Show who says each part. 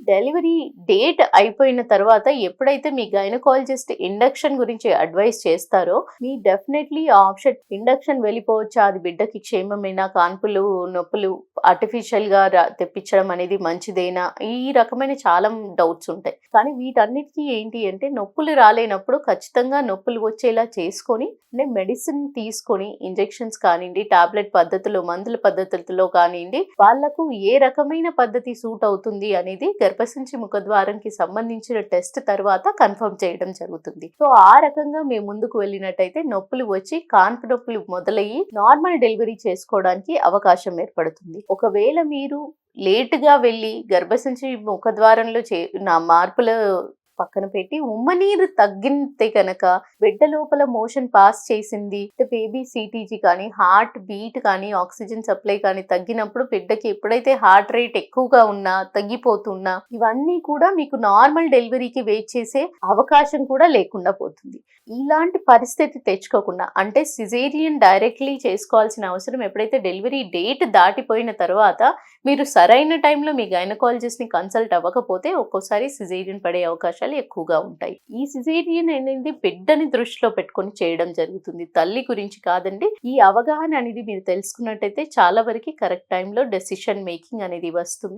Speaker 1: Delivery date అయిపోయిన తర్వాత ఎప్పుడైతే మీ గైనకాలజిస్ట్ ఇండక్షన్ గురించి అడ్వైస్ చేస్తారో, మీ డెఫినెట్లీ ఆ ఆప్షన్ ఇండక్షన్ వెళ్ళిపోవచ్చా? అది బిడ్డకి క్షేమమేనా? కాన్పులు, నొప్పులు ఆర్టిఫిషియల్‌గా తెప్పించడం అనేది మంచిదేనా? ఈ రకమైన చాలా డౌట్స్ ఉంటాయి. కానీ వీటన్నిటికి ఏంటి అంటే నొప్పులు రాలేనప్పుడు ఖచ్చితంగా నొప్పులు వచ్చేలా చేసుకొని, అంటే మెడిసిన్ తీసుకొని ఇంజెక్షన్స్ కానియండి, టాబ్లెట్ పద్ధతిలో, మందుల పద్ధతుల్లో కానియండి, వాళ్ళకు ఏ రకమైన పద్ధతి సూట్ అవుతుంది అనేది గర్భసంచి ముఖద్వారంకి సంబంధించిన టెస్ట్ తర్వాత కన్ఫర్మ్ చేయడం జరుగుతుంది. సో ఆ రకంగా మేము ముందుకు వెళ్ళినట్టయితే నొప్పులు వచ్చి కాన్పు నొప్పులు మొదలయ్యి నార్మల్ డెలివరీ చేసుకోవడానికి అవకాశం ఏర్పడుతుంది. ఒకవేళ మీరు లేటుగా వెళ్ళి గర్భసంచి ముఖద్వారంలో నా మార్పుల పక్కన పెట్టి ఉమ్మనీరు తగ్గితే కనుక బిడ్డ లోపల మోషన్ పాస్ చేసింది, బేబీ సిటీజీ కానీ, హార్ట్ బీట్ కానీ, ఆక్సిజన్ సప్లై కానీ తగ్గినప్పుడు బిడ్డకి ఎప్పుడైతే హార్ట్ రేట్ ఎక్కువగా ఉన్నా, తగ్గిపోతున్నా, ఇవన్నీ కూడా మీకు నార్మల్ డెలివరీకి వెయిట్ చేసే అవకాశం కూడా లేకుండా పోతుంది. ఇలాంటి పరిస్థితి తెచ్చుకోకుండా, అంటే సిజేరియన్ డైరెక్ట్లీ చేసుకోవాల్సిన అవసరం ఎప్పుడైతే డెలివరీ డేట్ దాటిపోయిన తర్వాత మీరు సరైన టైంలో మీ గైనకాలజిస్ట్ ని కన్సల్ట్ అవ్వకపోతే ఒక్కోసారి సిజేరియన్ పడే అవకాశాలు ఎక్కువగా ఉంటాయి. ఈ సిజేరియన్ అనేది బిడ్డని దృష్టిలో పెట్టుకొని చేయడం జరుగుతుంది, తల్లి గురించి కాదండి. ఈ అవగాహన అనేది మీరు తెలుసుకున్నట్టయితే చాలా వరకు కరెక్ట్ టైంలో డెసిషన్ మేకింగ్ అనేది వస్తుంది.